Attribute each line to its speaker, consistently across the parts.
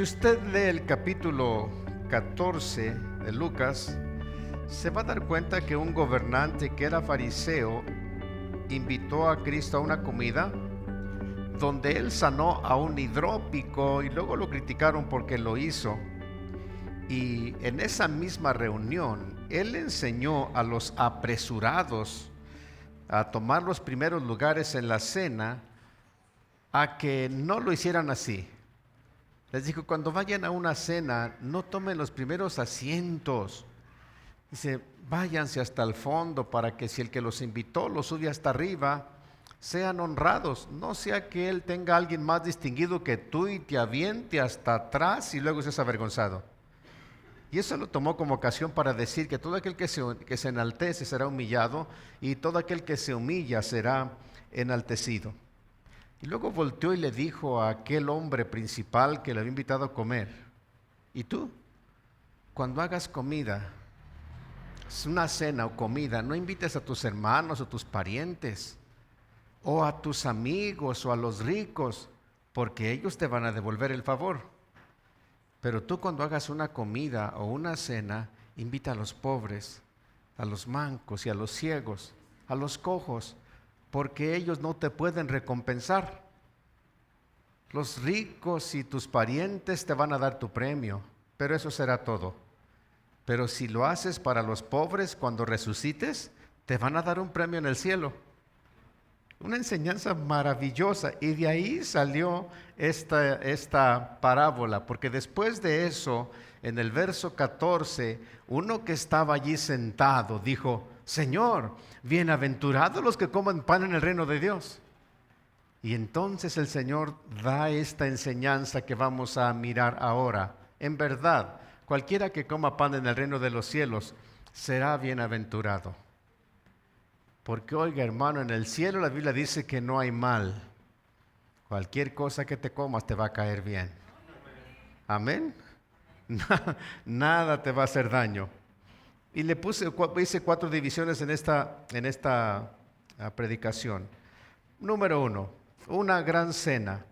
Speaker 1: Si usted lee el capítulo 14 de Lucas, se va a dar cuenta que un gobernante que era fariseo invitó a Cristo a una comida donde él sanó a un hidrópico y luego lo criticaron porque lo hizo. Y en esa misma reunión, él enseñó a los apresurados a tomar los primeros lugares en la cena a que no lo hicieran así. Les dijo, cuando vayan a una cena, no tomen los primeros asientos. Dice, váyanse hasta el fondo para que si el que los invitó los sube hasta arriba, sean honrados. No sea que él tenga a alguien más distinguido que tú y te aviente hasta atrás y luego seas avergonzado. Y eso lo tomó como ocasión para decir que todo aquel que se enaltece será humillado y todo aquel que se humilla será enaltecido. Y luego volteó y le dijo a aquel hombre principal que le había invitado a comer, ¿y tú? Cuando hagas comida, una cena o comida, no invites a tus hermanos o tus parientes o a tus amigos o a los ricos, porque ellos te van a devolver el favor. Pero tú cuando hagas una comida o una cena, invita a los pobres, a los mancos y a los ciegos, a los cojos, porque ellos no te pueden recompensar. Los ricos y tus parientes te van a dar tu premio, pero eso será todo. Pero si lo haces para los pobres, cuando resucites, te van a dar un premio en el cielo. Una enseñanza maravillosa, y de ahí salió esta parábola, porque después de eso, en el verso 14, uno que estaba allí sentado dijo, Señor, bienaventurados los que coman pan en el reino de Dios. Y entonces el Señor da esta enseñanza que vamos a mirar ahora. En verdad, cualquiera que coma pan en el reino de los cielos será bienaventurado. Porque oiga, hermano, en el cielo la Biblia dice que no hay mal. Cualquier cosa que te comas te va a caer bien. Amén. Nada te va a hacer daño. Y hice 4 divisiones en esta predicación. Número 1, una gran cena.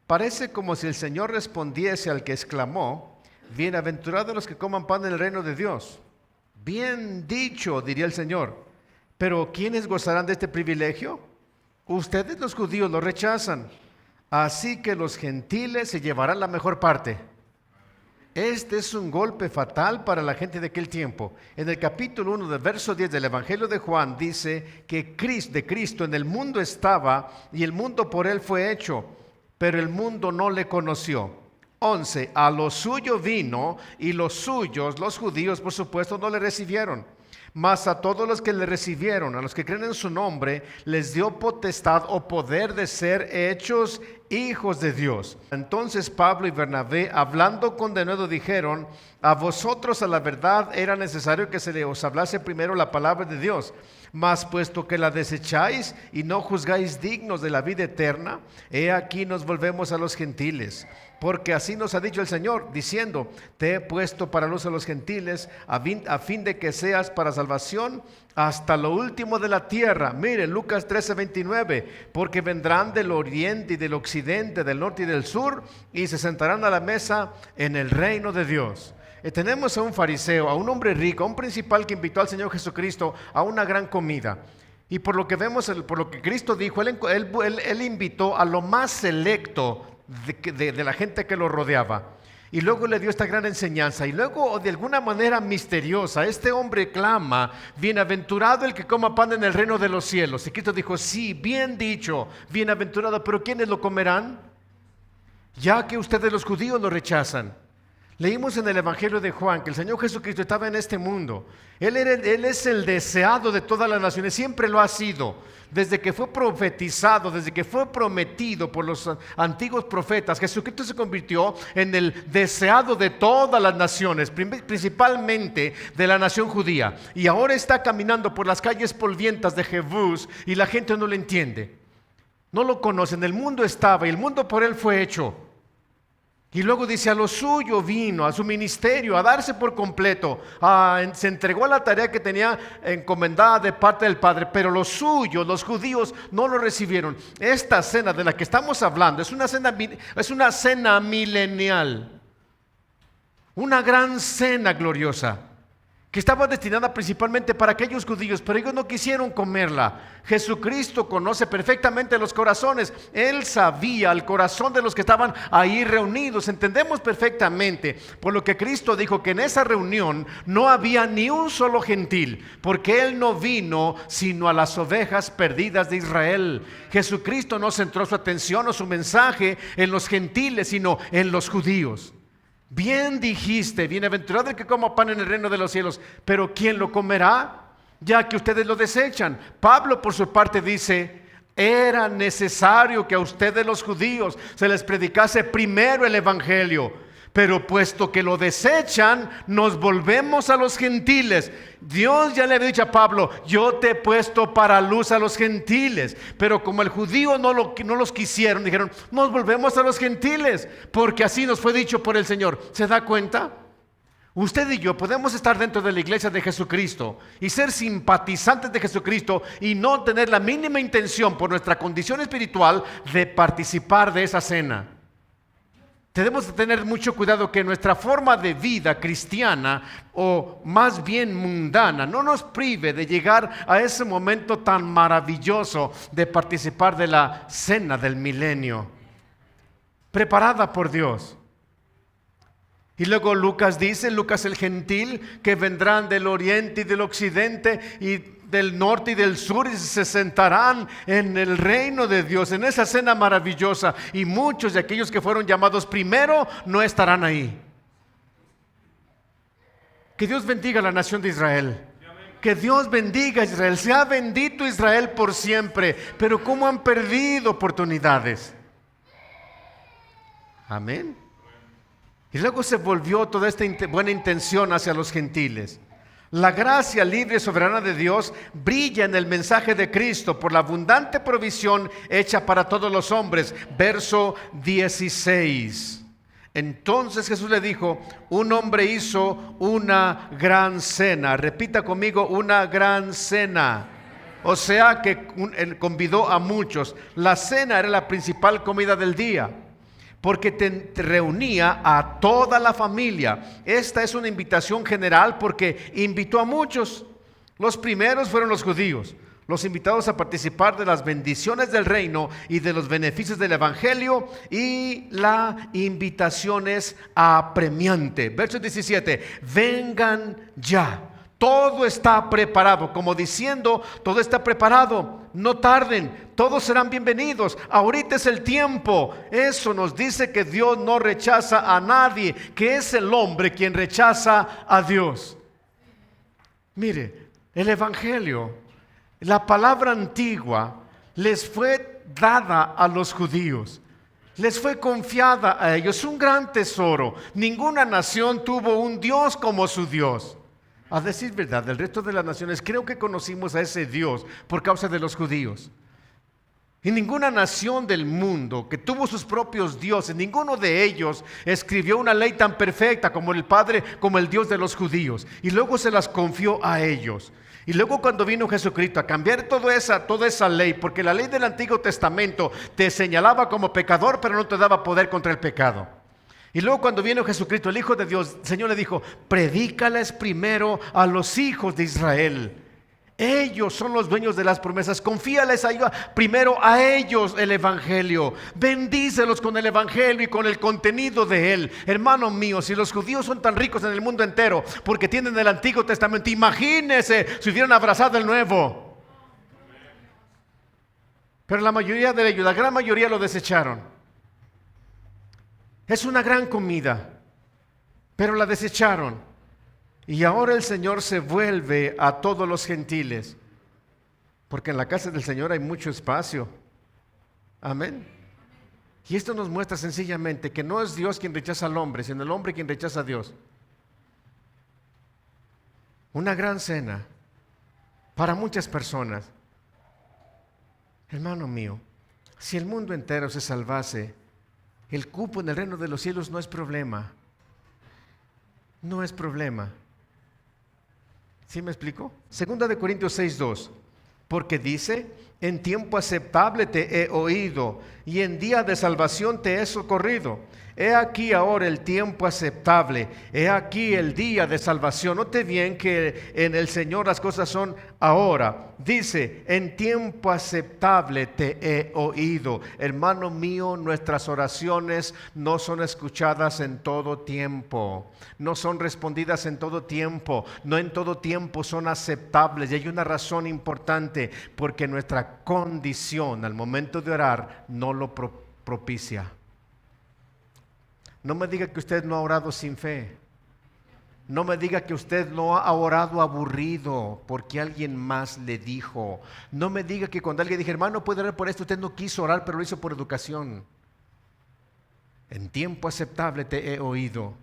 Speaker 1: Parece como si el Señor respondiese al que exclamó, bienaventurados los que coman pan en el reino de Dios. Bien dicho, diría el Señor. Pero ¿quiénes gozarán de este privilegio? Ustedes los judíos lo rechazan. Así que los gentiles se llevarán la mejor parte. Este es un golpe fatal para la gente de aquel tiempo. En el capítulo 1 del verso 10 del Evangelio de Juan dice que de Cristo en el mundo estaba y el mundo por él fue hecho, pero el mundo no le conoció. 11. A lo suyo vino y los suyos, los judíos por supuesto, no le recibieron. Mas a todos los que le recibieron, a los que creen en su nombre, les dio potestad o poder de ser hechos hijos de Dios. Entonces Pablo y Bernabé, hablando con denuedo, dijeron, a vosotros a la verdad era necesario que se os hablase primero la palabra de Dios. Mas puesto que la desecháis y no juzgáis dignos de la vida eterna, he aquí nos volvemos a los gentiles. Porque así nos ha dicho el Señor, diciendo, te he puesto para luz a los gentiles, a fin de que seas para salvación hasta lo último de la tierra. Mire, Lucas 13:29, porque vendrán del oriente y del occidente, del norte y del sur, y se sentarán a la mesa en el reino de Dios. Tenemos a un fariseo, a un hombre rico, a un principal que invitó al Señor Jesucristo a una gran comida. Y por lo que vemos, por lo que Cristo dijo, él invitó a lo más selecto de la gente que lo rodeaba. Y luego le dio esta gran enseñanza. Y luego, de alguna manera misteriosa, este hombre clama, bienaventurado el que coma pan en el reino de los cielos. Y Cristo dijo, sí, bien dicho, bienaventurado, pero ¿quiénes lo comerán? Ya que ustedes los judíos lo rechazan. Leímos en el Evangelio de Juan que el Señor Jesucristo estaba en este mundo. Él es el deseado de todas las naciones, siempre lo ha sido. Desde que fue profetizado, desde que fue prometido por los antiguos profetas, Jesucristo se convirtió en el deseado de todas las naciones, principalmente de la nación judía. Y ahora está caminando por las calles polvientas de Jebús y la gente no lo entiende. No lo conocen, el mundo estaba y el mundo por él fue hecho. Y luego dice, a lo suyo vino, a su ministerio, a darse por completo. Se entregó a la tarea que tenía encomendada de parte del Padre, pero los suyos, los judíos, no lo recibieron. Esta cena de la que estamos hablando es una cena milenial. Una gran cena gloriosa, que estaba destinada principalmente para aquellos judíos, pero ellos no quisieron comerla. Jesucristo conoce perfectamente los corazones. Él sabía el corazón de los que estaban ahí reunidos. Entendemos perfectamente, por lo que Cristo dijo que en esa reunión no había ni un solo gentil, porque Él no vino sino a las ovejas perdidas de Israel. Jesucristo no centró su atención o su mensaje en los gentiles, sino en los judíos. Bien dijiste, bienaventurado el que coma pan en el reino de los cielos, pero ¿quién lo comerá? Ya que ustedes lo desechan. Pablo por su parte dice, era necesario que a ustedes los judíos se les predicase primero el evangelio, pero puesto que lo desechan, nos volvemos a los gentiles. Dios ya le había dicho a Pablo, yo te he puesto para luz a los gentiles. Pero como el judío no los quisieron, dijeron, nos volvemos a los gentiles, porque así nos fue dicho por el Señor. ¿Se da cuenta? Usted y yo podemos estar dentro de la iglesia de Jesucristo y ser simpatizantes de Jesucristo y no tener la mínima intención por nuestra condición espiritual de participar de esa cena. Tenemos que tener mucho cuidado que nuestra forma de vida cristiana, o más bien mundana, no nos prive de llegar a ese momento tan maravilloso de participar de la cena del milenio, preparada por Dios. Y luego Lucas dice, Lucas el gentil, que vendrán del oriente y del occidente y del norte y del sur y se sentarán en el reino de Dios, en esa cena maravillosa, y muchos de aquellos que fueron llamados primero no estarán ahí. Que Dios bendiga a la nación de Israel. Que Dios bendiga a Israel. Sea bendito Israel por siempre. Pero ¿cómo han perdido oportunidades? Amén. Y luego se volvió toda esta buena intención hacia los gentiles. La gracia libre y soberana de Dios brilla en el mensaje de Cristo por la abundante provisión hecha para todos los hombres. Verso 16. Entonces Jesús le dijo, un hombre hizo una gran cena. Repita conmigo, una gran cena. O sea que él convidó a muchos. La cena era la principal comida del día, porque te reunía a toda la familia. Esta es una invitación general porque invitó a muchos. Los primeros fueron los judíos, los invitados a participar de las bendiciones del reino y de los beneficios del evangelio, y la invitación es apremiante. Verso 17, vengan ya. Todo está preparado, como diciendo, todo está preparado, no tarden, todos serán bienvenidos, ahorita es el tiempo. Eso nos dice que Dios no rechaza a nadie, que es el hombre quien rechaza a Dios. Mire, el evangelio, la palabra antigua, les fue dada a los judíos. Les fue confiada a ellos, un gran tesoro. Ninguna nación tuvo un Dios como su Dios. A decir verdad, del resto de las naciones creo que conocimos a ese Dios por causa de los judíos. Y ninguna nación del mundo que tuvo sus propios dioses, ninguno de ellos escribió una ley tan perfecta como el Padre, como el Dios de los judíos. Y luego se las confió a ellos. Y luego cuando vino Jesucristo a cambiar toda esa ley, porque la ley del Antiguo Testamento te señalaba como pecador, pero no te daba poder contra el pecado. Y luego cuando vino Jesucristo, el Hijo de Dios, el Señor le dijo, predícales primero a los hijos de Israel. Ellos son los dueños de las promesas. Confíales primero a ellos el evangelio. Bendícelos con el evangelio y con el contenido de él. Hermano mío, si los judíos son tan ricos en el mundo entero porque tienen el Antiguo Testamento, imagínense si hubieran abrazado el Nuevo. Pero la mayoría de ellos, la gran mayoría lo desecharon. Es una gran comida, pero la desecharon. Y ahora el Señor se vuelve a todos los gentiles, porque en la casa del Señor hay mucho espacio. Amén. Y esto nos muestra sencillamente que no es Dios quien rechaza al hombre, sino el hombre quien rechaza a Dios. Una gran cena para muchas personas. Hermano mío, si el mundo entero se salvase El cupo en el reino de los cielos no es problema. No es problema. ¿Sí me explico? Segunda de Corintios 6:2. Porque dice, en tiempo aceptable te he oído y en día de salvación te he socorrido. He aquí ahora el tiempo aceptable, he aquí el día de salvación. Note bien que en el Señor las cosas son ahora. Dice, en tiempo aceptable te he oído. Hermano mío, nuestras oraciones no son escuchadas en todo tiempo. No son respondidas en todo tiempo. No en todo tiempo son aceptables. Y hay una razón importante, porque nuestra condición al momento de orar no lo propicia. No me diga que usted no ha orado sin fe. No me diga que usted no ha orado aburrido porque alguien más le dijo. No me diga que cuando alguien dijo, hermano, puede orar por esto, usted no quiso orar, pero lo hizo por educación. En tiempo aceptable te he oído.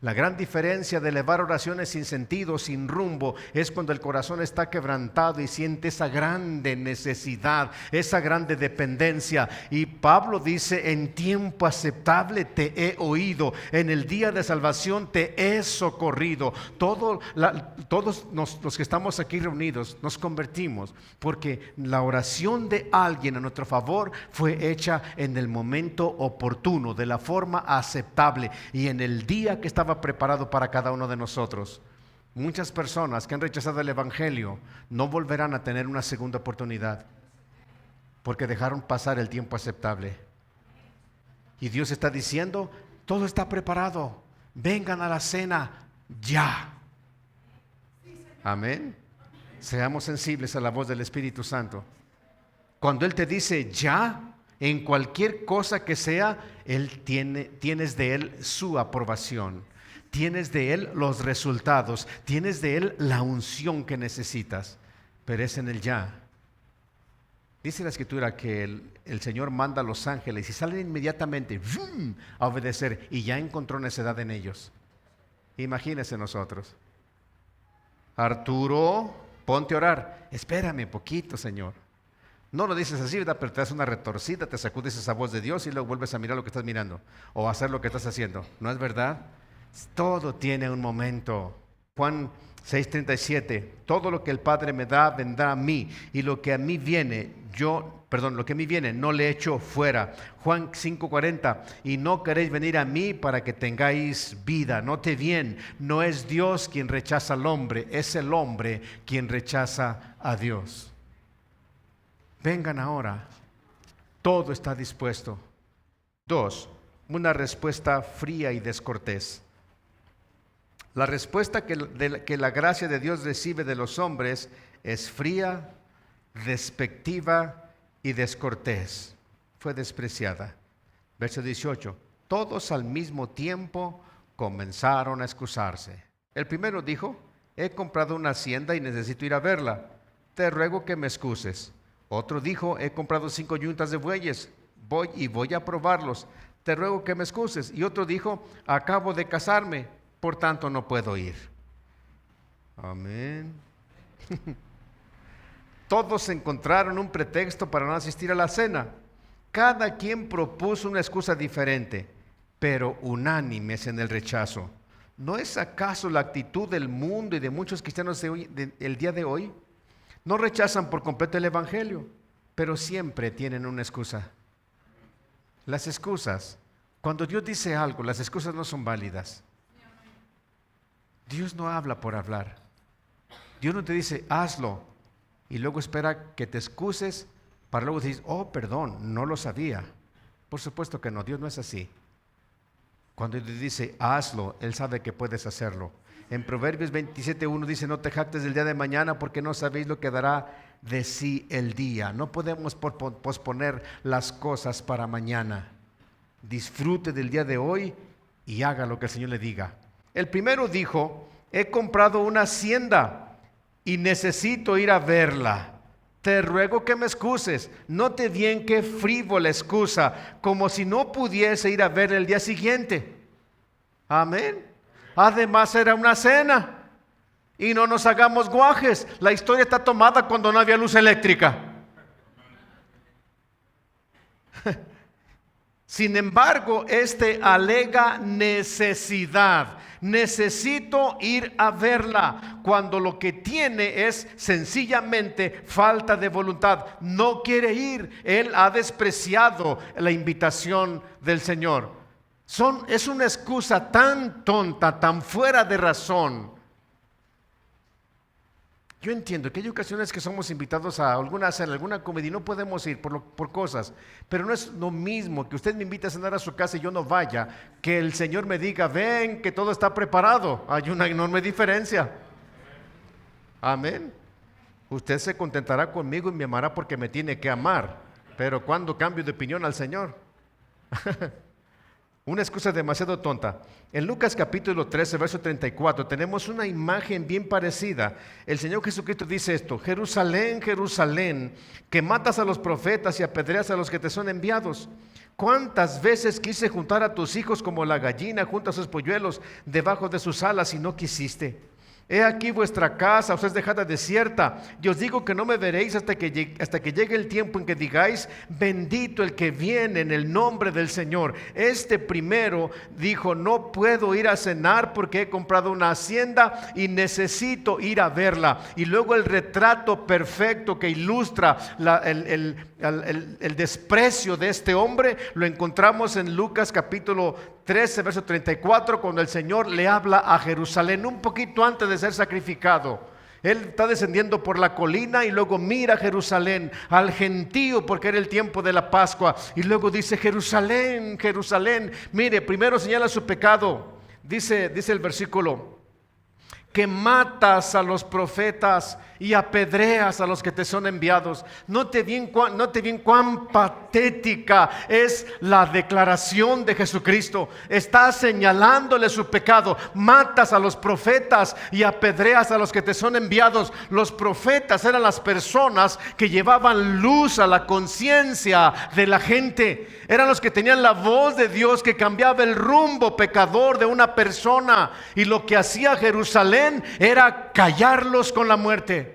Speaker 1: La gran diferencia de elevar oraciones sin sentido, sin rumbo, es cuando el corazón está quebrantado y siente esa grande necesidad, esa grande dependencia. Y Pablo dice, en tiempo aceptable te he oído, en el día de salvación te he socorrido. Todos los que estamos aquí reunidos nos convertimos porque la oración de alguien a nuestro favor fue hecha en el momento oportuno, de la forma aceptable y en el día que estaba preparado para cada uno de nosotros. Muchas personas que han rechazado el evangelio no volverán a tener una segunda oportunidad porque dejaron pasar el tiempo aceptable. Y Dios está diciendo, todo está preparado, vengan a la cena ya. Amén. Seamos sensibles a la voz del Espíritu Santo. Cuando Él te dice ya, en cualquier cosa que sea, tienes de Él su aprobación. Tienes de Él los resultados, tienes de Él la unción que necesitas, pero es en el ya. Dice la Escritura que el Señor manda a los ángeles y salen inmediatamente a obedecer y ya encontró necedad en ellos. Imagínense nosotros. Arturo, ponte a orar. Espérame poquito, Señor. No lo dices así, ¿verdad? Pero te das una retorcida, te sacudes esa voz de Dios y luego vuelves a mirar lo que estás mirando o a hacer lo que estás haciendo. ¿No es verdad? Todo tiene un momento. Juan 6:37, todo lo que el Padre me da vendrá a mí, y lo que a mí viene, lo que a mí viene no le echo fuera. Juan 5:40, y no queréis venir a mí para que tengáis vida. Note bien, no es Dios quien rechaza al hombre, es el hombre quien rechaza a Dios. Vengan ahora, todo está dispuesto. 2, una respuesta fría y descortés. La respuesta que la gracia de Dios recibe de los hombres es fría, despectiva y descortés. Fue despreciada. Verso 18. Todos al mismo tiempo comenzaron a excusarse. El primero dijo, he comprado una hacienda y necesito ir a verla. Te ruego que me excuses. Otro dijo, he comprado 5 yuntas de bueyes. Voy a probarlos. Te ruego que me excuses. Y otro dijo, acabo de casarme, por tanto no puedo ir. Amén. Todos encontraron un pretexto para no asistir a la cena. Cada quien propuso una excusa diferente, pero unánimes en el rechazo. ¿No es acaso la actitud del mundo y de muchos cristianos el día de hoy? No rechazan por completo el evangelio, pero siempre tienen una excusa. Las excusas, cuando Dios dice algo, las excusas no son válidas. Dios no habla por hablar. Dios no te dice, hazlo, y luego espera que te excuses para luego decir, oh, perdón, no lo sabía. Por supuesto que no, Dios no es así. Cuando Dios dice, hazlo, Él sabe que puedes hacerlo. En Proverbios 27:1 dice, no te jactes del día de mañana porque no sabéis lo que dará de sí el día. No podemos posponer las cosas para mañana. Disfrute del día de hoy y haga lo que el Señor le diga. El primero dijo, he comprado una hacienda y necesito ir a verla. Te ruego que me excuses. Note bien qué frívola excusa, como si no pudiese ir a verla el día siguiente. Amén. Además era una cena. Y no nos hagamos guajes. La historia está tomada cuando no había luz eléctrica. Sin embargo, este alega necesidad. Necesito ir a verla, cuando lo que tiene es sencillamente falta de voluntad. No quiere ir. Él ha despreciado la invitación del Señor. Es una excusa tan tonta, tan fuera de razón. Yo entiendo que hay ocasiones que somos invitados a alguna comida y no podemos ir por cosas, pero no es lo mismo que usted me invite a cenar a su casa y yo no vaya, que el Señor me diga, ven, que todo está preparado. Hay una enorme diferencia. Amén. Usted se contentará conmigo y me amará porque me tiene que amar, pero ¿cuándo cambio de opinión al Señor? Una excusa demasiado tonta. En Lucas capítulo 13, verso 34, tenemos una imagen bien parecida. El Señor Jesucristo dice esto: Jerusalén, Jerusalén, que matas a los profetas y apedreas a los que te son enviados. ¿Cuántas veces quise juntar a tus hijos como la gallina junta sus polluelos debajo de sus alas y no quisiste? He aquí vuestra casa os es dejada desierta, y os digo que no me veréis hasta que llegue el tiempo en que digáis, bendito el que viene en el nombre del Señor. Este primero dijo, no puedo ir a cenar porque he comprado una hacienda y necesito ir a verla. Y luego el retrato perfecto que ilustra el desprecio de este hombre lo encontramos en Lucas capítulo 13, verso 34, cuando el Señor le habla a Jerusalén un poquito antes de ser sacrificado. Él está descendiendo por la colina y luego mira a Jerusalén, al gentío, porque era el tiempo de la Pascua, y luego dice, Jerusalén, Jerusalén. Mire, primero señala su pecado. Dice el versículo, que matas a los profetas y apedreas a los que te son enviados. Note bien cuán patética es la declaración de Jesucristo. Está señalándole su pecado. Matas a los profetas y apedreas a los que te son enviados. Los profetas eran las personas que llevaban luz a la conciencia de la gente. Eran los que tenían la voz de Dios que cambiaba el rumbo pecador de una persona. Y lo que hacía Jerusalén era callarlos con la muerte.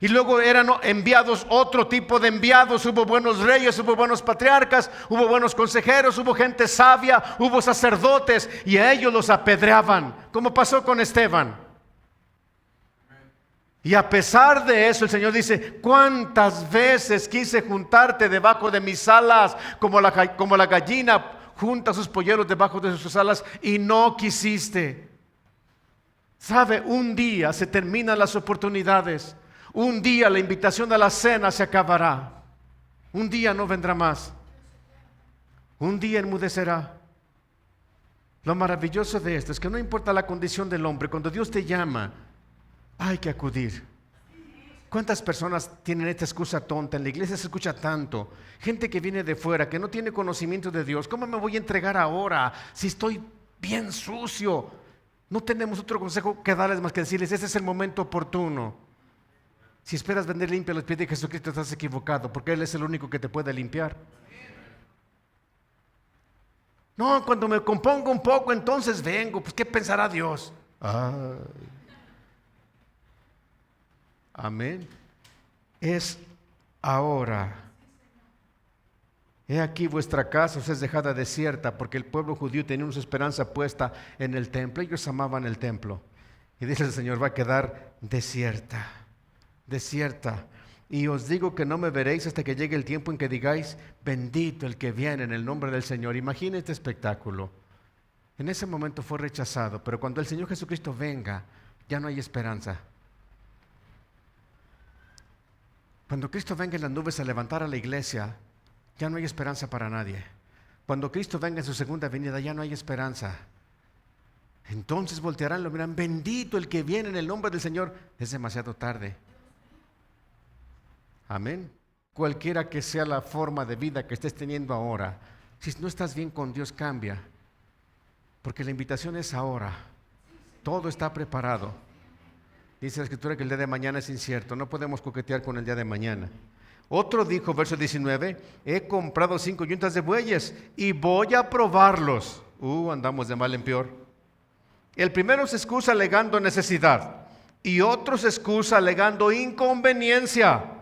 Speaker 1: Y luego eran enviados, otro tipo de enviados. Hubo buenos reyes, hubo buenos patriarcas, hubo buenos consejeros, hubo gente sabia, hubo sacerdotes, y a ellos los apedreaban, como pasó con Esteban. Y a pesar de eso, el Señor dice, ¿cuántas veces quise juntarte debajo de mis alas, como la gallina junta sus polluelos debajo de sus alas, y no quisiste? ¿Sabe? Un día se terminan las oportunidades. Un día la invitación a la cena se acabará. Un día no vendrá más. Un día enmudecerá. Lo maravilloso de esto es que no importa la condición del hombre, cuando Dios te llama, hay que acudir. ¿Cuántas personas tienen esta excusa tonta? En la iglesia se escucha tanto. Gente que viene de fuera, que no tiene conocimiento de Dios. ¿Cómo me voy a entregar ahora si estoy bien sucio? No tenemos otro consejo que darles más que decirles, ese es el momento oportuno. Si esperas venir limpio a los pies de Jesucristo, estás equivocado, porque Él es el único que te puede limpiar. No, cuando me compongo un poco, entonces vengo. Pues, ¿qué pensará Dios? Amén. Es ahora. He aquí vuestra casa os es dejada desierta, porque el pueblo judío tenía su esperanza puesta en el templo. Ellos amaban el templo. Y dice el Señor, va a quedar desierta. Desierta. Y os digo que no me veréis hasta que llegue el tiempo en que digáis, bendito el que viene en el nombre del Señor. Imagina este espectáculo. En ese momento fue rechazado, pero cuando el Señor Jesucristo venga, ya no hay esperanza. Cuando Cristo venga en las nubes a levantar a la iglesia, ya no hay esperanza para nadie. Cuando Cristo venga en su segunda venida, ya no hay esperanza. Entonces voltearán y lo miran, bendito el que viene en el nombre del Señor. Es demasiado tarde. Amén. Cualquiera que sea la forma de vida que estés teniendo ahora, si no estás bien con Dios, cambia. Porque la invitación es ahora. Todo está preparado. Dice la Escritura que el día de mañana es incierto. No podemos coquetear con el día de mañana. Otro dijo, verso 19, he comprado 5 yuntas de bueyes y voy a probarlos. Andamos de mal en peor. El primero se excusa alegando necesidad y otro se excusa alegando inconveniencia.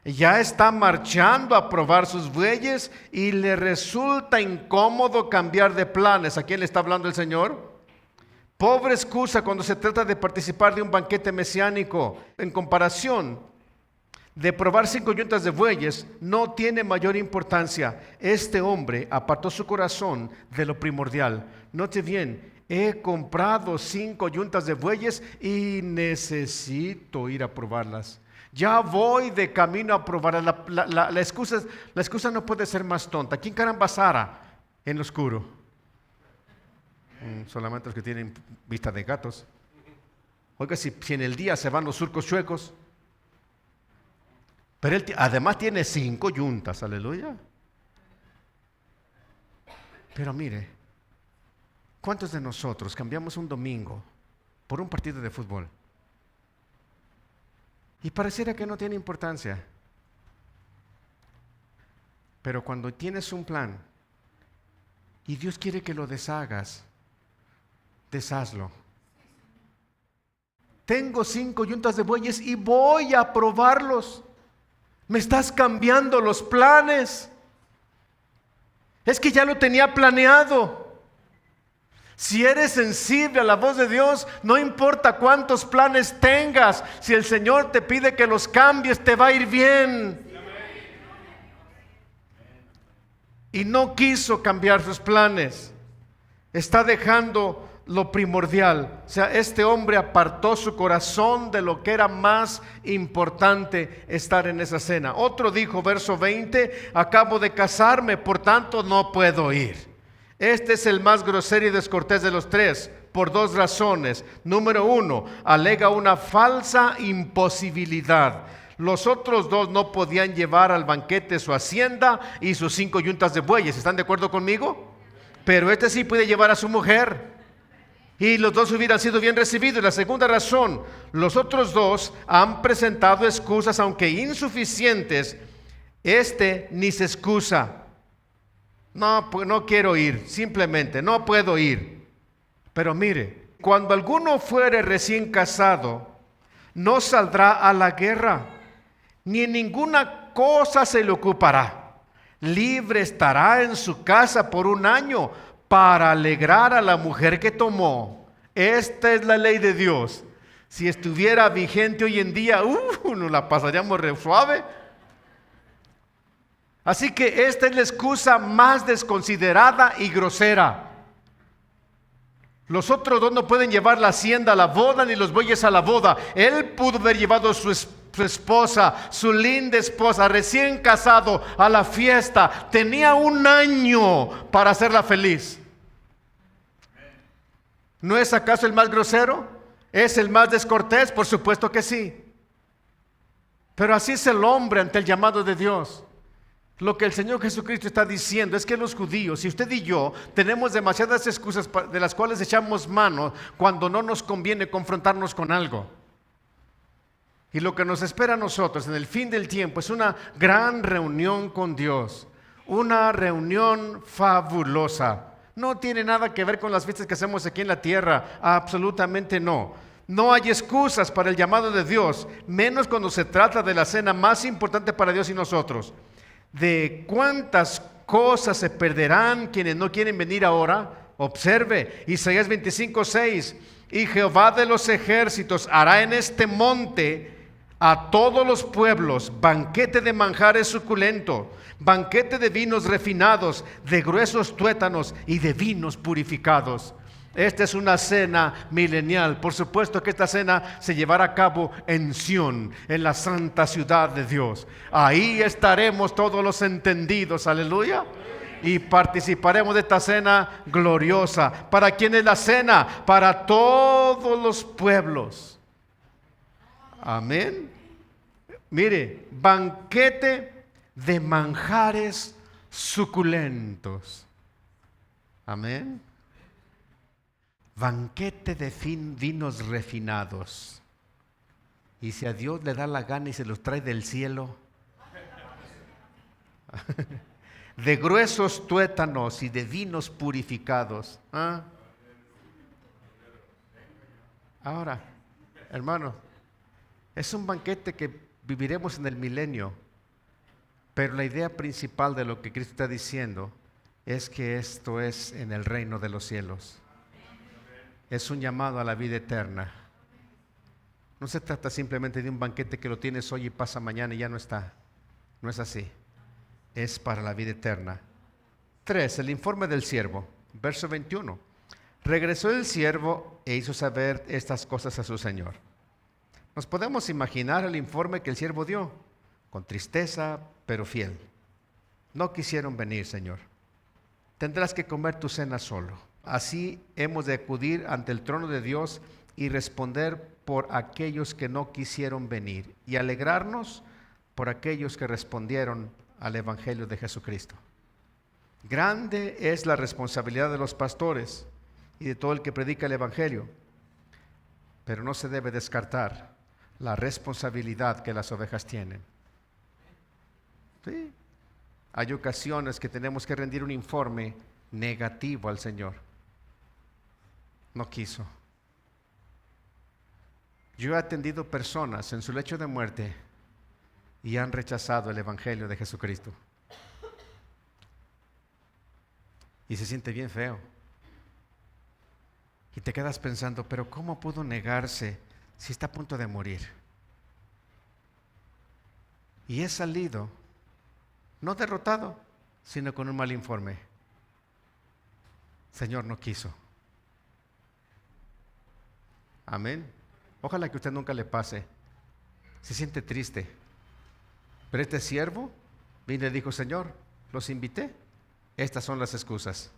Speaker 1: Ya está marchando a probar sus bueyes y le resulta incómodo cambiar de planes. ¿A quién le está hablando el Señor? Pobre excusa cuando se trata de participar de un banquete mesiánico. En comparación de probar 5 yuntas de bueyes, no tiene mayor importancia. Este hombre apartó su corazón de lo primordial. Note bien, he comprado 5 yuntas de bueyes y necesito ir a probarlas. Ya voy de camino a probarlas. La excusa no puede ser más tonta. ¿Quién caramba Sara en lo oscuro? Solamente los que tienen vista de gatos. Oiga, si en el día se van los surcos chuecos. Pero él además tiene 5 yuntas, aleluya. Pero mire, ¿cuántos de nosotros cambiamos un domingo por un partido de fútbol? Y pareciera que no tiene importancia. Pero cuando tienes un plan y Dios quiere que lo deshagas, deshazlo. Tengo 5 yuntas de bueyes y voy a probarlos. Me estás cambiando los planes. Es que ya lo tenía planeado. Si eres sensible a la voz de Dios, no importa cuántos planes tengas, si el Señor te pide que los cambies, te va a ir bien. Y no quiso cambiar sus planes. Está dejando lo primordial. O sea, este hombre apartó su corazón de lo que era más importante, estar en esa cena. Otro dijo, verso 20, acabo de casarme, por tanto no puedo ir. Este es el más grosero y descortés de los 3, por 2 razones. Número 1, alega una falsa imposibilidad. Los otros 2 no podían llevar al banquete su hacienda y sus 5 yuntas de bueyes. ¿Están de acuerdo conmigo? Pero este sí puede llevar a su mujer. Y los 2 hubieran sido bien recibidos. La segunda razón, los otros 2 han presentado excusas, aunque insuficientes. Este ni se excusa. No, pues no quiero ir, simplemente no puedo ir. Pero mire, cuando alguno fuere recién casado, no saldrá a la guerra, ni en ninguna cosa se le ocupará. Libre estará en su casa por 1 año para alegrar a la mujer que tomó. Esta es la ley de Dios. Si estuviera vigente hoy en día, nos la pasaríamos re suave. Así que esta es la excusa más desconsiderada y grosera. Los otros 2 no pueden llevar la hacienda a la boda ni los bueyes a la boda. Él pudo haber llevado su esposa, su linda esposa, recién casado, a la fiesta. Tenía 1 año para hacerla feliz. ¿No es acaso el más grosero? ¿Es el más descortés? Por supuesto que sí. Pero así es el hombre ante el llamado de Dios. Lo que el Señor Jesucristo está diciendo es que los judíos, y usted y yo, tenemos demasiadas excusas de las cuales echamos mano cuando no nos conviene confrontarnos con algo. Y lo que nos espera a nosotros en el fin del tiempo es una gran reunión con Dios, una reunión fabulosa. No tiene nada que ver con las fiestas que hacemos aquí en la tierra, absolutamente no. No hay excusas para el llamado de Dios, menos cuando se trata de la cena más importante para Dios y nosotros. ¿De cuántas cosas se perderán quienes no quieren venir ahora? Observe, Isaías 25:6, y Jehová de los ejércitos hará en este monte a todos los pueblos banquete de manjares suculento, banquete de vinos refinados, de gruesos tuétanos y de vinos purificados. Esta es una cena milenial. Por supuesto que esta cena se llevará a cabo en Sión, en la santa ciudad de Dios. Ahí estaremos todos los entendidos, aleluya. Y participaremos de esta cena gloriosa. ¿Para quién es la cena? Para todos los pueblos. Amén. Mire, banquete de manjares suculentos. Amén. Banquete de vinos refinados. Y si a Dios le da la gana y se los trae del cielo, de gruesos tuétanos y de vinos purificados. ¿Ah? Ahora, hermano, es un banquete que viviremos en el milenio. Pero la idea principal de lo que Cristo está diciendo es que esto es en el reino de los cielos. Es un llamado a la vida eterna. No se trata simplemente de un banquete que lo tienes hoy y pasa mañana y ya no está. No es así. Es para la vida eterna. 3. El informe del siervo. Verso 21. Regresó el siervo e hizo saber estas cosas a su señor. Nos podemos imaginar el informe que el siervo dio, con tristeza, pero fiel. No quisieron venir, Señor. Tendrás que comer tu cena solo. Así hemos de acudir ante el trono de Dios y responder por aquellos que no quisieron venir y alegrarnos por aquellos que respondieron al Evangelio de Jesucristo. Grande es la responsabilidad de los pastores y de todo el que predica el Evangelio, pero no se debe descartar la responsabilidad que las ovejas tienen. Sí. Hay ocasiones que tenemos que rendir un informe negativo al Señor. No quiso. Yo he atendido personas en su lecho de muerte y han rechazado el Evangelio de Jesucristo. Y se siente bien feo. Y te quedas pensando, pero ¿cómo pudo negarse si está a punto de morir? Y he salido, no derrotado, sino con un mal informe. Señor no quiso. Amén. Ojalá que a usted nunca le pase. Se siente triste. Pero este siervo vino y dijo, Señor, los invité. Estas son las excusas.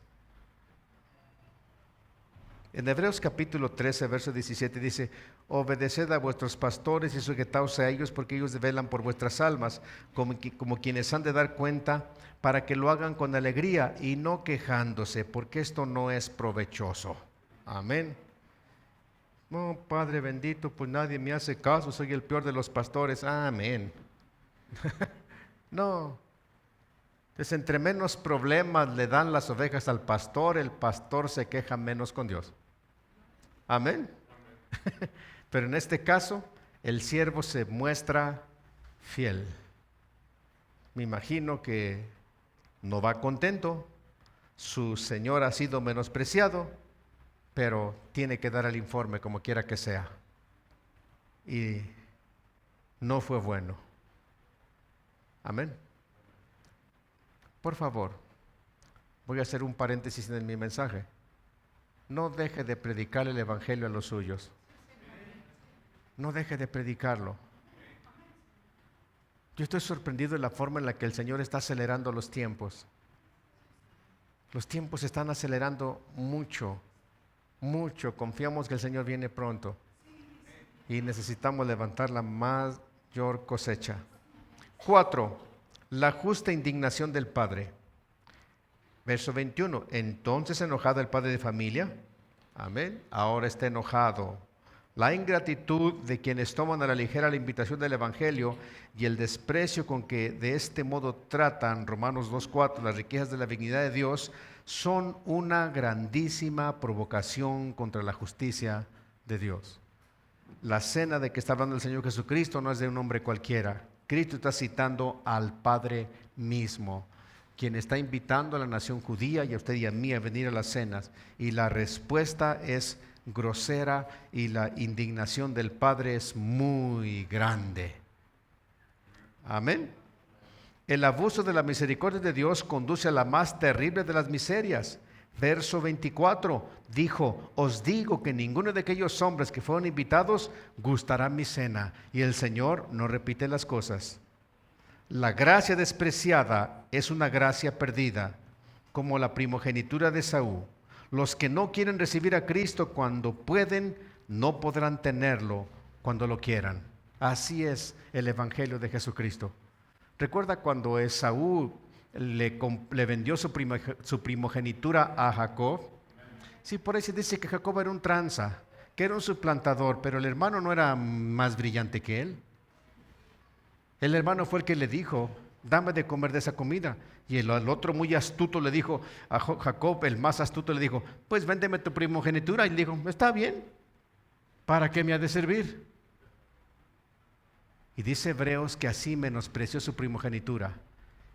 Speaker 1: En Hebreos capítulo 13, verso 17 dice, obedeced a vuestros pastores y sujetaos a ellos porque ellos velan por vuestras almas, como quienes han de dar cuenta, para que lo hagan con alegría y no quejándose, porque esto no es provechoso. Amén. No, Padre bendito, pues nadie me hace caso, soy el peor de los pastores. Amén. No. Entonces, entre menos problemas le dan las ovejas al pastor, el pastor se queja menos con Dios. Amén. Pero en este caso, el siervo se muestra fiel. Me imagino que no va contento, su señor ha sido menospreciado, pero tiene que dar el informe como quiera que sea. Y no fue bueno. Amén. Por favor, voy a hacer un paréntesis en mi mensaje. No deje de predicar el Evangelio a los suyos. No deje de predicarlo. Yo estoy sorprendido de la forma en la que el Señor está acelerando los tiempos. Los tiempos se están acelerando mucho, mucho. Confiamos que el Señor viene pronto y necesitamos levantar la mayor cosecha. 4. La justa indignación del padre. Verso 21. Entonces enojado el padre de familia, amén, ahora está enojado. La ingratitud de quienes toman a la ligera la invitación del Evangelio y el desprecio con que de este modo tratan, Romanos 2:4, las riquezas de la dignidad de Dios, son una grandísima provocación contra la justicia de Dios. La cena de que está hablando el Señor Jesucristo no es de un hombre cualquiera. Cristo está citando al Padre mismo, quien está invitando a la nación judía y a usted y a mí a venir a las cenas. Y la respuesta es grosera y la indignación del Padre es muy grande. Amén. El abuso de la misericordia de Dios conduce a la más terrible de las miserias. Verso 24, dijo, os digo que ninguno de aquellos hombres que fueron invitados gustará mi cena. Y el Señor no repite las cosas. La gracia despreciada es una gracia perdida, como la primogenitura de Esaú. Los que no quieren recibir a Cristo cuando pueden, no podrán tenerlo cuando lo quieran. Así es el Evangelio de Jesucristo. ¿Recuerda cuando Esaú le vendió su primogenitura a Jacob? Sí, por ahí se dice que Jacob era un tranza, que era un suplantador, pero el hermano no era más brillante que él. El hermano fue el que le dijo, dame de comer de esa comida. Y el otro muy astuto le dijo a Jacob, el más astuto le dijo, pues véndeme tu primogenitura. Y le dijo, está bien, ¿para qué me ha de servir? Y dice Hebreos que así menospreció su primogenitura.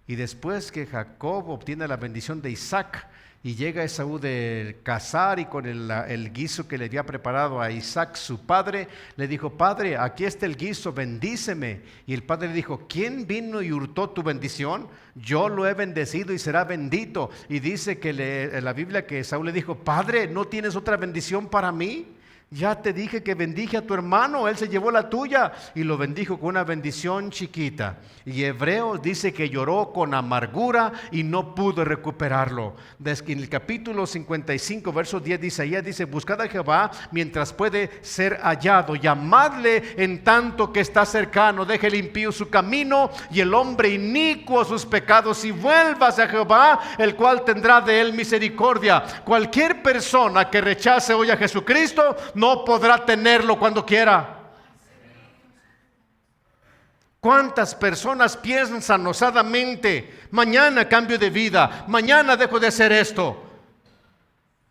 Speaker 1: Y después que Jacob obtiene la bendición de Isaac y llega Esaú de cazar y con el guiso que le había preparado a Isaac su padre, le dijo: Padre, aquí está el guiso, bendíceme. Y el padre le dijo: ¿quién vino y hurtó tu bendición? Yo lo he bendecido y será bendito. Y dice que en la Biblia que Esaú le dijo: Padre, ¿no tienes otra bendición para mí? Ya te dije que bendije a tu hermano, él se llevó la tuya, y lo bendijo con una bendición chiquita. Y Hebreos dice que lloró con amargura y no pudo recuperarlo. En el capítulo 55, verso 10 de Isaías dice: buscad a Jehová mientras puede ser hallado, llamadle en tanto que está cercano. Deje el impío su camino y el hombre inicuo sus pecados, y vuélvase a Jehová, el cual tendrá de él misericordia. Cualquier persona que rechace hoy a Jesucristo no podrá tenerlo cuando quiera. ¿Cuántas personas piensan osadamente: mañana cambio de vida, mañana dejo de hacer esto,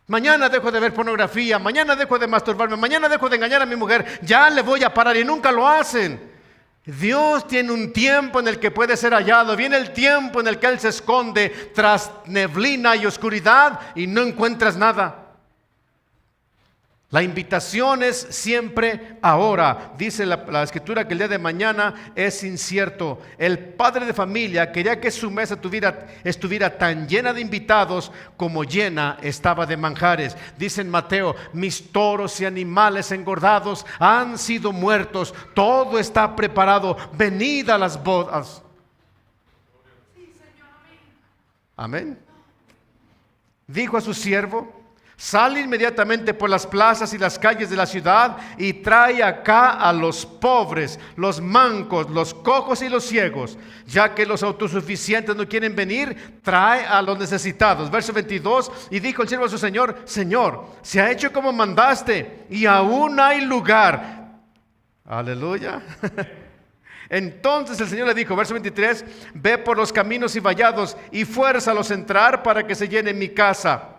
Speaker 1: mañana dejo de ver pornografía, mañana dejo de masturbarme, mañana dejo de engañar a mi mujer, ya le voy a parar, y nunca lo hacen? Dios tiene un tiempo en el que puede ser hallado. Viene el tiempo en el que Él se esconde tras neblina y oscuridad y no encuentras nada. La invitación es siempre ahora. Dice la escritura que el día de mañana es incierto. El padre de familia quería que su mesa estuviera tan llena de invitados como llena estaba de manjares. Dice en Mateo: mis toros y animales engordados han sido muertos, todo está preparado, venid a las bodas. Amén. Dijo a su siervo: sale inmediatamente por las plazas y las calles de la ciudad y trae acá a los pobres, los mancos, los cojos y los ciegos. Ya que los autosuficientes no quieren venir, trae a los necesitados. Verso 22, y dijo el siervo a su señor: Señor, se ha hecho como mandaste y aún hay lugar. Aleluya. Entonces el Señor le dijo, verso 23, ve por los caminos y vallados y fuérzalos a entrar para que se llene mi casa.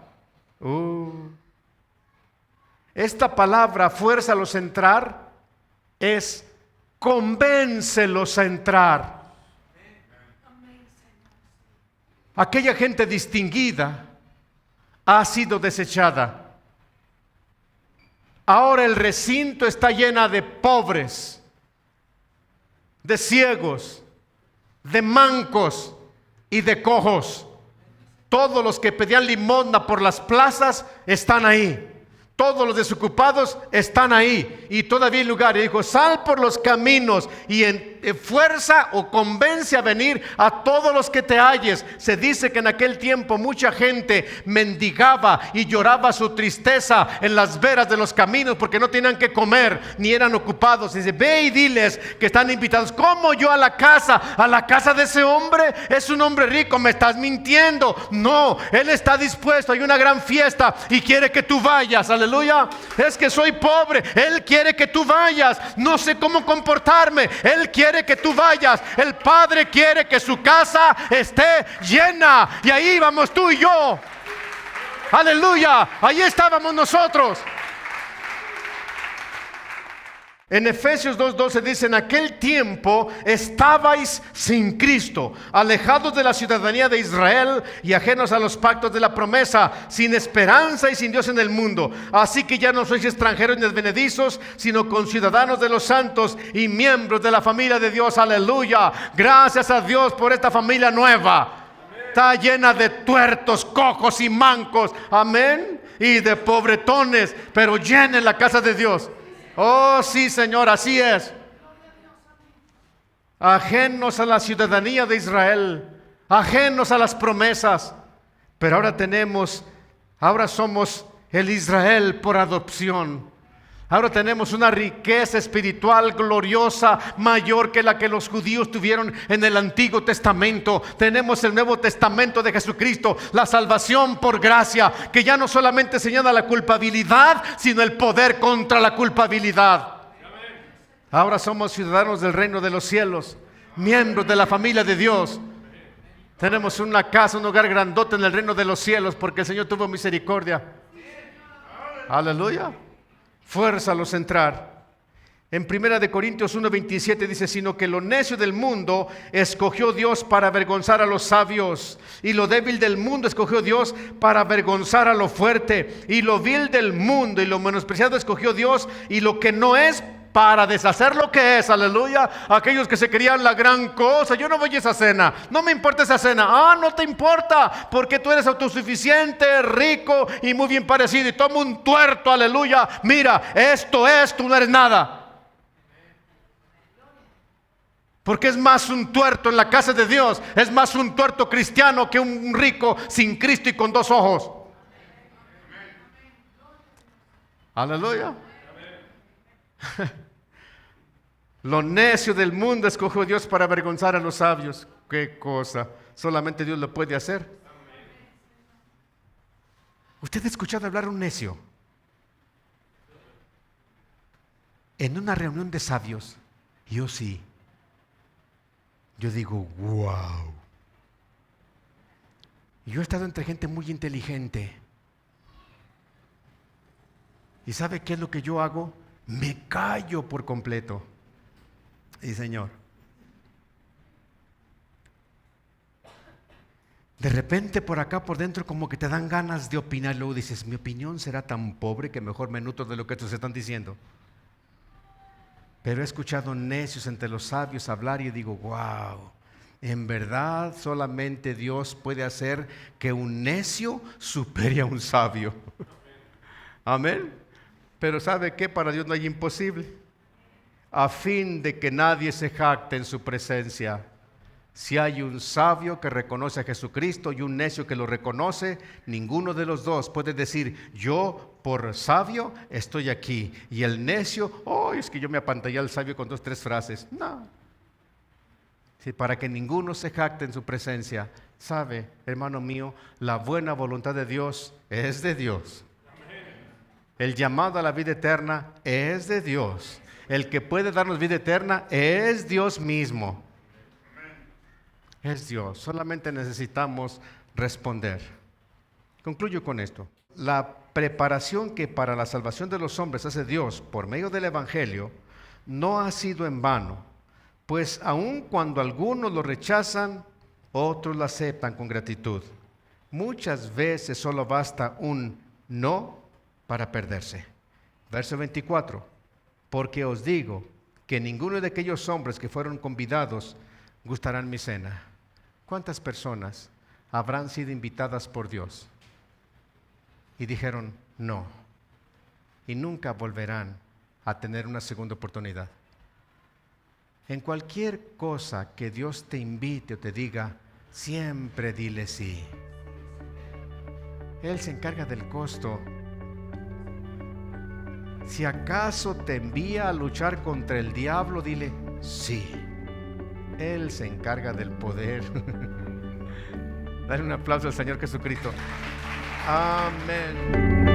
Speaker 1: Esta palabra, fuérzalos a entrar, es convéncelos a entrar. Aquella gente distinguida ha sido desechada. Ahora el recinto está lleno de pobres, de ciegos, de mancos y de cojos. Todos los que pedían limosna por las plazas están ahí. Todos los desocupados están ahí. Y todavía hay lugar. Y dijo: sal por los caminos y en fuerza o convence a venir a todos los que te halles. Se dice que en aquel tiempo mucha gente mendigaba y lloraba su tristeza en las veras de los caminos porque no tenían que comer ni eran ocupados. Y dice: ve y diles que están invitados. ¿Cómo yo a la casa de ese hombre? Es un hombre rico, me estás mintiendo. No, él está dispuesto, hay una gran fiesta y quiere que tú vayas. Aleluya. Es que soy pobre, él quiere que tú vayas. No sé cómo comportarme, él quiere que tú vayas. El Padre quiere que su casa esté llena. Y ahí vamos tú y yo. Aleluya. Ahí estábamos nosotros. En Efesios 2:12 dice: en aquel tiempo estabais sin Cristo, alejados de la ciudadanía de Israel y ajenos a los pactos de la promesa, sin esperanza y sin Dios en el mundo. Así que ya no sois extranjeros ni advenedizos, sino conciudadanos de los santos y miembros de la familia de Dios. Aleluya. Gracias a Dios por esta familia nueva. Está llena de tuertos, cojos y mancos. Amén. Y de pobretones, pero llena en la casa de Dios. Oh sí, Señor, así es. Ajenos a la ciudadanía de Israel, ajenos a las promesas, pero ahora somos el Israel por adopción. Ahora tenemos una riqueza espiritual gloriosa, mayor que la que los judíos tuvieron en el Antiguo Testamento. Tenemos el Nuevo Testamento de Jesucristo, la salvación por gracia, que ya no solamente señala la culpabilidad, sino el poder contra la culpabilidad. Ahora somos ciudadanos del reino de los cielos, miembros de la familia de Dios. Tenemos una casa, un hogar grandote en el reino de los cielos, porque el Señor tuvo misericordia. Aleluya. Fuérzalos a entrar. En 1 Corintios 1:27 dice, sino que lo necio del mundo escogió Dios para avergonzar a los sabios, y lo débil del mundo escogió Dios para avergonzar a lo fuerte, y lo vil del mundo y lo menospreciado escogió Dios, y lo que no es, para deshacer lo que es. Aleluya. Aquellos que se creían la gran cosa, yo no voy a esa cena, no me importa esa cena. No te importa, porque tú eres autosuficiente, rico y muy bien parecido, y toma un tuerto. Aleluya. Mira, esto es, tú no eres nada. Porque es más un tuerto en la casa de Dios, es más un tuerto cristiano que un rico sin Cristo y con dos ojos. Aleluya. Lo necio del mundo escogió Dios para avergonzar a los sabios. Qué cosa, solamente Dios lo puede hacer. ¿Usted ha escuchado hablar a un necio en una reunión de sabios? Yo sí. Yo digo, wow. Yo he estado entre gente muy inteligente. ¿Y sabe qué es lo que yo hago? Me callo por completo. Y Señor, de repente por acá, por dentro, como que te dan ganas de opinar. Luego dices, mi opinión será tan pobre que mejor me nutro de lo que estos están diciendo. Pero he escuchado necios entre los sabios hablar y digo, wow, en verdad solamente Dios puede hacer que un necio supere a un sabio. Amén. Pero ¿sabe qué? Para Dios no hay imposible. A fin de que nadie se jacte en su presencia. Si hay un sabio que reconoce a Jesucristo y un necio que lo reconoce, ninguno de los dos puede decir, yo por sabio estoy aquí. Y el necio, es que yo me apantallé al sabio con 2 o 3 frases. No. Sí, para que ninguno se jacte en su presencia. Sabe, hermano mío, la buena voluntad de Dios es de Dios. El llamado a la vida eterna es de Dios. El que puede darnos vida eterna es Dios mismo. Es Dios. Solamente necesitamos responder. Concluyo con esto. La preparación que para la salvación de los hombres hace Dios por medio del Evangelio no ha sido en vano, pues aun cuando algunos lo rechazan, otros lo aceptan con gratitud. Muchas veces solo basta un no para perderse. Verso 24. Porque os digo que ninguno de aquellos hombres que fueron convidados gustarán mi cena. ¿Cuántas personas habrán sido invitadas por Dios y dijeron no, y nunca volverán a tener una segunda oportunidad? En cualquier cosa que Dios te invite o te diga, siempre dile sí. Él se encarga del costo. Si acaso te envía a luchar contra el diablo, dile sí. Él se encarga del poder. Dale un aplauso al Señor Jesucristo. Amén.